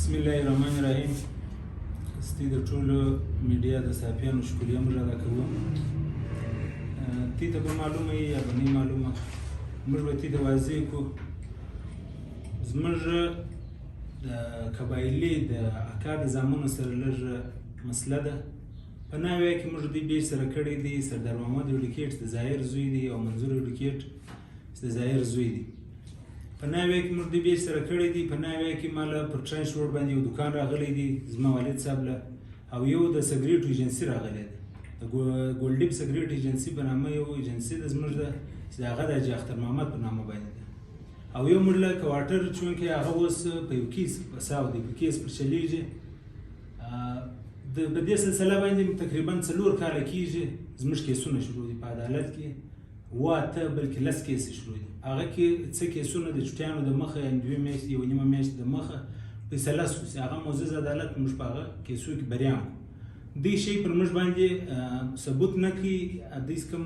بسم الله الرحمن الرحیم. ستی د ټولو میډیا د صحافیانو شکریه موږ ادا کوو. تی ته به معلومه وي یا به نه معلومه، موږ به تی ته واضح کړو زموږ د قبایلي د اکا د زامنو سره لږ مسله ده. په ناوې کې موږ دوی بیج سره کړی دی. سردار محمد وډیکیټ د ظاهر زوی دی او منظور وډیکیټ د ظاهر زوی دی. په ناوې کې موږ دوی بیج سره کړی دی. په ناوې کې ماله پر ټرنچ روډ باندې یو دکان راغلی دی زما والد صاحب له، او یو د سګریټو ایجنسي راغلی دی، د ګولډیپ سګریټ ایجنسي په نامه یو ایجنسي د زموږ ده چې د هغه د حاجي اختر محمد په نامه باندې ده. او یو موږ له کوارټر چونکې هغه اوس په یو کیس بساو دی، په کیس پر چلیږي. په دې سلسله باندې تقریبا 4 کاله کېږي زموږ کیسونه شروع دي په عدالت کې. 8 بلکې 10 کیسې شروع دي. هغه کې څه کیسونه د چټیانو د مخه یعنې 2 میاشتې 1.5 میاشتې د مخه فیصله شو چې هغه معزز عدالت موږ په هغه کیسو کې بریان کړو. دې شی پر موږ باندې ثبوت نه کړي، دوی کوم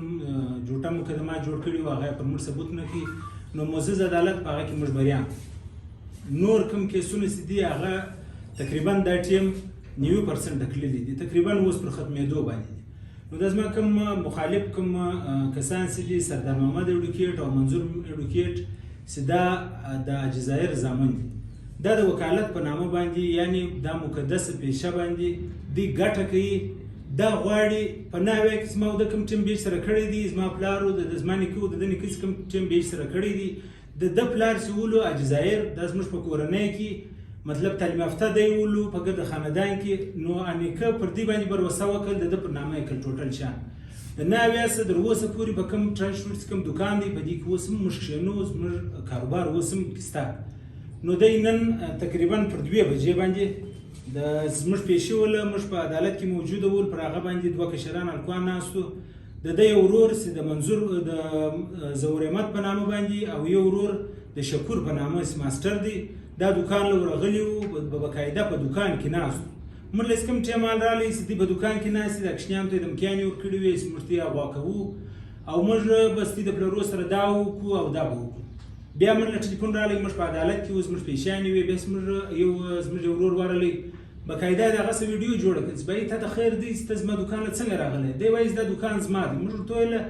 جوړه مقدمه جوړ کړي وو هغه پر موږ ثبوت نه کړي، نو معزز عدالت په هغه کې موږ بریان کړو. نور کوم کیسونه چې دي هغه تقریبا دا ټیم 90% تکلیدي دي، تقریبا اوس پر ختمېدو باندې دي. نو دا زما کوم مخالف کوم کسان چې دي سردار محمد وډیکیټ او منظور وډیکیټ چې دا د جزایر زامن دي، دا د وکالت په نامه باندې یعنی دا مقدسه پیشه باندې دی ګټه کوي. دا غواړي په ناوې کې زما د کوم ټیم بیج سره کړی دي، زما پلارو د زما نیکه د نیکه کوم ټیم بیج سره کړی دي، د پلار چې ولو جزایر دا زموږ په کورنۍ کې مطلب تعلیم یافته دی ولو په ګرد خاندان کې، نو نیکه پر دې باندې بروسه وکړ د په نامه یې کړ ټوټل شان. د ناوې څه تر اوسه پورې په کوم ټرانسپورټ کوم دکان دی په دې کې اوس هم موږ کښېنو، زموږ کاروبار اوس هم سته. نو دی نن تقریبا پر 2 بجې باندې د زموږ پیشې وله موږ په عدالت کې موجوده ول، پر هغه باندې 2 کشران هلکان ناستو. د ده یو ورور چې د منظور د ظهور احمد په نامه باندې او یو ورور د شکور په نامه ماسټر دی، دا دکان له ورغلي وو په باقاعده په دکان کې ناستو. موږ له کوم ټیم راغلی چې دی په دکان کې ناست دي، د کشنیانو ته یې دمکیانې ورکړي وې چې موږ ته یې اغوا کوو او موږ بس د پلرو سره دا وکړو او دا به وکړو. بیا موږ له ټلیفون راغلی موږ په عدالت کې اوس موږ پیشیانې وې، بیا زموږ یو ورور ورغلی باقاعده د هغه څه ویډیو جوړه کړه چې بهې ته ته خیر دی چې ته زما دکان له څنګه راغلی دی، وایي دا دکان زما دی. موږ ورته ویله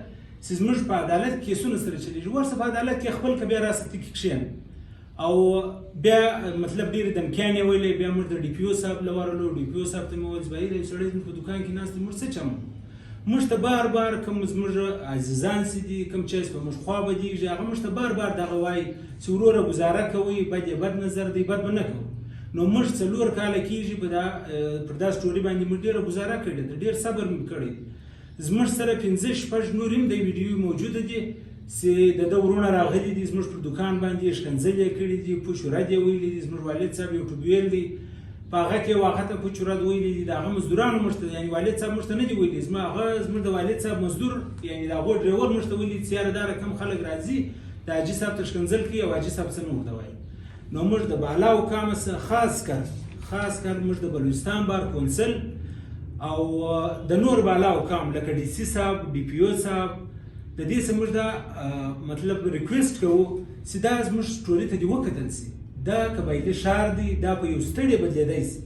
چې زموږ په عدالت کې کیسونه سره چلېږي، ورسه په عدالت کې خپل که بیا راسه ته کې کښېنه. او بیا مطلب ډېرې دمکیانې ویلې. بیا موږ د ډي پي او صاحب له ورغلو، ډي پي او صاحب ته مې وویل چې بهیر یو سړی زموږ په دکان کې ناست دی، موږ څه چمو؟ موږ ته بار بار کوم زموږ عزیزان چې دي کوم چا چې په موږ خوا بدېږي هغه موږ ته بار بار دغه وایي چې وروره ګزاره کوئ، بد یې بد نظر دی، بد به نه کوو. نو موږ 4 کاله کېږي پر دا سټوري باندې موږ ډېره ګزاره کړې ده، ډېر صبر مې کړی. زموږ سره 5-6 نور هم د ویډیو موجوده دي چې د ده ورونه راغلي دي زموږ پر دکان باندې ښکنځل یې کړي دي، پوچ ورد یې ویلي دي. زموږ والد صاحب یو ټوبویل دی، په هغه کې هغه ته پوچ ورد ویلي دي، د هغه مزدورانو موږ ته یعنې والد صاحب موږ ته نه دي ویلي، زموږ د والد صاحب مزدور یعنې د هغو ډریور موږ ته ویلي چې یاره دا رقم خلک راځي د حاجي صاحب ته ښکنځل کوي او حاجي صاحب څه نه ورته وایي. نو موږ د بالا حکامه څخه خاص کر موږ د بلوچستان بار کونسل او د نور بالا حکام لکه ډي سي صاحب، ډي پي او صاحب، د دې څخه موږ دا مطلب ریکویسټ کوو چې دا زموږ سټوري ته دې وکتل شي. دا قبایلي ښار دی، دا په یو ستړي بدلېدی شي.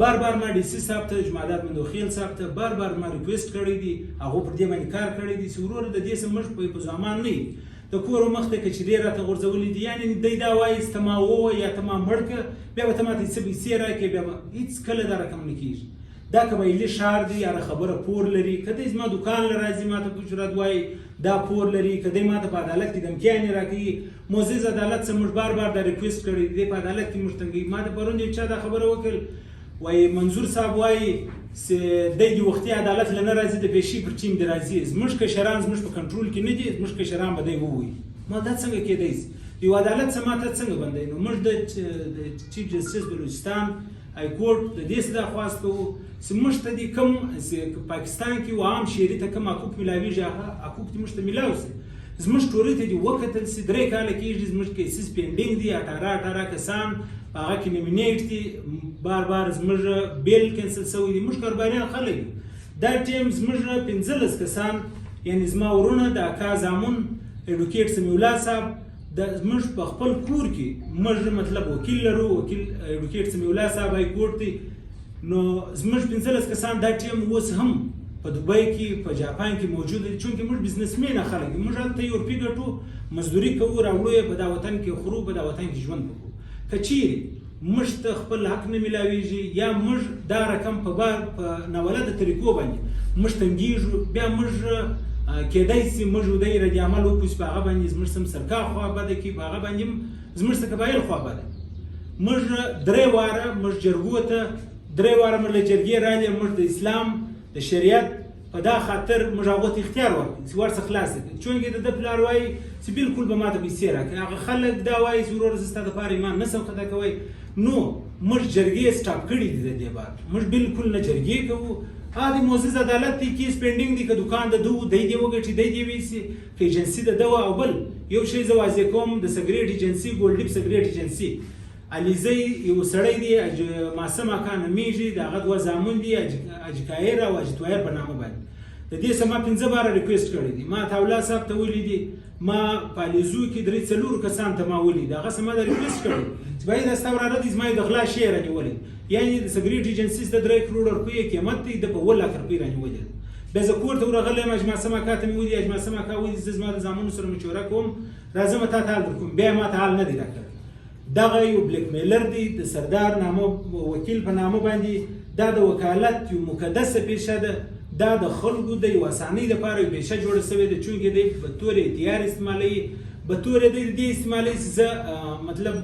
بار ما ډي سي صاحب ته، جمالات مندوخیل صاحب ته بار ما ریکویسټ کړی دي، هغو پر دې باندې کار کړی دي چې وروره د دې څخه موږ په زمان نه یو د کور مخ ته کچرې راته غورځولي دي، یعنې دی دا وایي چې ته ما ووایه یا ته ما مړ کړه بیا به ته ماته څه پیسې راکړې، بیا هېڅ کله دا رقم نه کېږي. دا قبایلي ښار دی، هره خبره پور لري. که دی زما دکان له راځي ماته پوچ ورد وایي دا پور لري، که دی ماته په عدالت کې دمکیانې راکوي. معزز عدالت څخه موږ بار دا ریکویسټ کړی دی په عدالت کې موږ تنګوي. ما ته پرون یو چا دا خبره وکړل، وایي منظور صاحب وایي چې دی د وختي عدالت له نه راځي، د پیشې پر ټیم د راځي. زموږ کشران زموږ په کنټرول کې نه دي، زموږ کشران به دی ووایي. ما دا څنګه کېدی شي؟ یو عدالت څه ماته څنګه بندوي؟ نو موږ د چیف جسټس بلوچستان های کورټ د دې څه درخواست کوو چې موږ ته دې کوم پاکستان کې و عام شهري ته کوم حقوق میلاویږي هغه حقوق دې موږ ته میلاو شي. زموږ ټولۍ ته دې وکتل شي. 3 کاله کېږي زموږ کیسز پینډینګ دي، 18 کسان په هغه کې نومینیټ دي، بار زموږ بیل کینسل شوی دي. موږ کاروباریان خلک یو. دا ټیم زموږ 15 کسان یعنې زما ورونه د اکا زامن ایډوکیټ سمیع الله صاحب زموږ په خپل کور کې موږ مطلب وکیل لرو، وکیل ایډوکیټ سمیع الله صاحب هایکورټ دی. نو زموږ 15 کسان دا ټیم اوس هم په دوبۍ کې په جاپان کې موجود دي، چونکې موږ بزنسمین خلک یو، موږ هلته یو روپۍ ګټو، مزدوري کوو، راوړو یې په دا وطن کې خورو، په دا وطن کې ژوند کوو. که چیرې موږ ته خپل حق نه میلاویږي یا موږ دا رقم په ناولده طریقو باندې موږ تنګیږو، بیا موږ کېدای شي موږ ودی رد عمل وکړو په هغه باندې زموږ سم سرکار خوا بده کړي، په هغه باندې زموږ څه قبایل خوا بده. موږ 3 واره موږ جرګو ته 3 واره موږ له جرګې راغلي، موږ د اسلام د شریعت په دا خاطر موږ هغو ته اختیار ورکړو چې ورڅخه خلاص کړي، چونکې د ده پلار وایي چې بالکل به ماته پیسې راکړي، هغه خلک دا وایي چې وروره زه ستا دپاره ایمان نشم خطا کوی. نو موږ جرګې سټاپ کړي دي د دې بار، موږ بالکل نه جرګې کوو. د معزز عدالت دی کیس پینډینګ دی، که دکان د ده دی دې وګټي دی دې ویسي، که ایجنسي د ده وه. او بل یو شی زه واضح کوم، د سګرېټ ایجنسي ګولډیپ سګرېټ ایجنسي علیزی یو سړی دی ماسم اکا نومیږي، د هغه 2 زامن دي، اجکایر او اجتوایر په نامه باندې. د دې څه ما 15 باره ریکویسټ کړی دي، ما تاولا صاحب ته ویلي دي، ما په علیزو کې 3-4 کسان ته ما ویلي دي، هغه څه ما د ریکویسټ کړی چې باید دا ستا وراره دي زما یې د غلا شی رانیولی، یعنې د سګرېټ ایجنسي د 3 کروړه روپۍ قیمت دی، د په 1 لک روپۍ رانیولي ده. بیا زه کور ته ورغلی یم، اجماسم اکا ته مې ویلي، اجماسم اکا ویلي زه زما د زامنو سره مشوره کوم، راځم تا ته حال درکوم. بیا ما ته حال نه دی راکړی. دغه یو بلیک میلر دی، د سردار نامه وکیل په نامه باندې، دا د وکالت یو مقدسه پیشه ده، دا د خلکو د یو اسانۍ لپاره یو پیشه جوړه شوې ده، چونکې دی په طور احتیار استعمالوي، په طور دی دې استعمالوي چې زه مطلب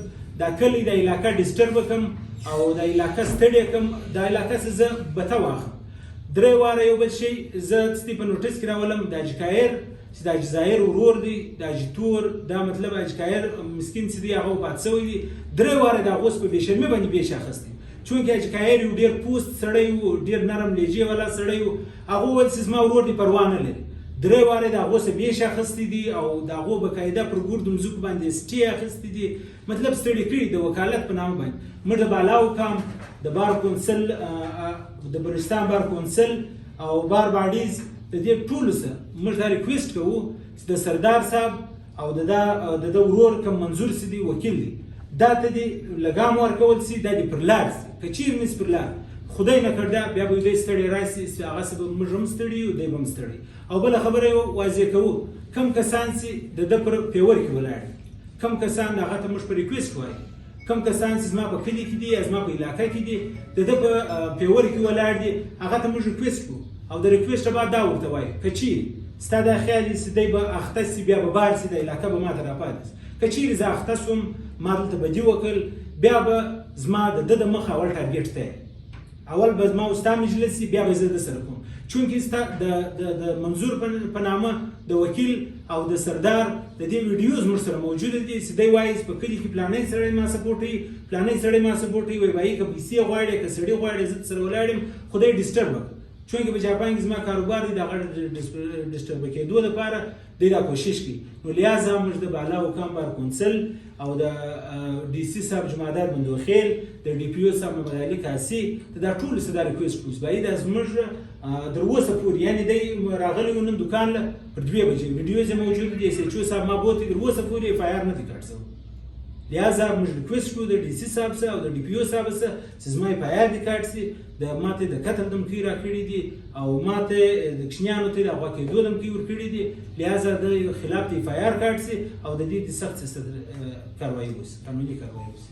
دا کلی د علاقه ډسټرب کړم او د علاقه ستړی کړم، د علاقه څه زه بته واخلم. 3 واره یو بل شی زه څه په نوټس کې راولم، د اجکایر چې د اجزایر ورور دی، د اجتور دا مطلب اجکایر مسکین چې دی هغه وفات شوی دی، 3 واره د هغوس په بېشرمۍ باندې بیش اخیستی، چونکې اجکایر یو ډېر پوست سړی و، ډېر نرم لهجې والا سړی و. هغه وویل چې زما ورور دی پروا نه لري، 3 واره د هغو څخه بیش اخیستی دي او د هغو بقاعده پر ګردو مځکو باندې سټې اخیستې دي، مطلب ستړي کړي د وکالت په نامه باندې. موږ د بالاو کام د بار کونسل، د بلوچستان بار کونسل او بار باډیز د دې ټولو سره موږ دا ریکویسټ کوو چې د سردار صاحب او د ده ورور کوم منظور سي دی وکیل دی، دا ته دې لګام ورکول سي، دا دې پر لار سي. که چیرې نس پر لار خدای نه کړده بیا به دوی ستړي راسي، هغه څه به موږ هم ستړي یو، دی به هم ستړي. او بله خبره یې واضح کوو، کم کسان چې د ده پر پیور کې ولاړ دي، کم کسان هغه ته موږ په ریکویسټ وایو، کم کسان چې زما په کلي کې دي یا زما په علاقه کې دي، د ده په پیور کې ولاړ دي، هغه ته موږ ریکویسټ کوو. او د ریکویسټ بعد دا ورته وایو، که چیرې ستا دا خیال چې دی به اخته سي، بیا به بار سي، د علاقه به ما ته راپاتې سي. که چیرې زه اخته سوم، ما دلته بدي وکړل، بیا به زما د ده د مخه اول ټارګېټ ته اول به زما او ستا مجلس سي، بیا به زه د سره کوم، چونکې ستا د منظور په نامه د وکیل او د سردار د دې ویډیوز موږ سره موجوده دي چې دی وایي په کلي کې پلانی سړی ما سپورټوي، پلانی سړی ما سپورټوي، وایي که پیسې غواړې که سړي غواړې زه سره ولاړ یم، خدای ډسټرب وکړي، چونکې په جاپان کې زما کاروبار دی، د هغه ډسټرب کېدو لپاره دی دا کوشش کوي. نو لہذا موږ د بالا حکام بار کونسل او د ډي سي صاحب جمعدار بندوخیل، د ډي پي او صاحب محمد علي کاسي، دا ټولو څه دا ریکویسټ کوو چې باید زموږ تر اوسه پورې، یعنې دی راغلی و نن دوکان له پر 2 بجې ویډیوز یې موجود دي، ایس ایچ او صاحب ما بوتې، تر اوسه پورې اف آی آر نه دی کټ شوی. لہذا موږ ریکویسټ کوو د ډي سي صاحب څخه او د ډي پي او صاحب څخه چې زما اف آی آر دې کټ شي، ماته د قتل دمکۍ راکړي دي او ماته د کوچنیانو ته د اغوا کېدو دمکۍ ورکړي دي، لہذا د خلاف د اف آی آر کټ شي او د دې سخت کاروایي وشي، قانوني کاروایي وشي.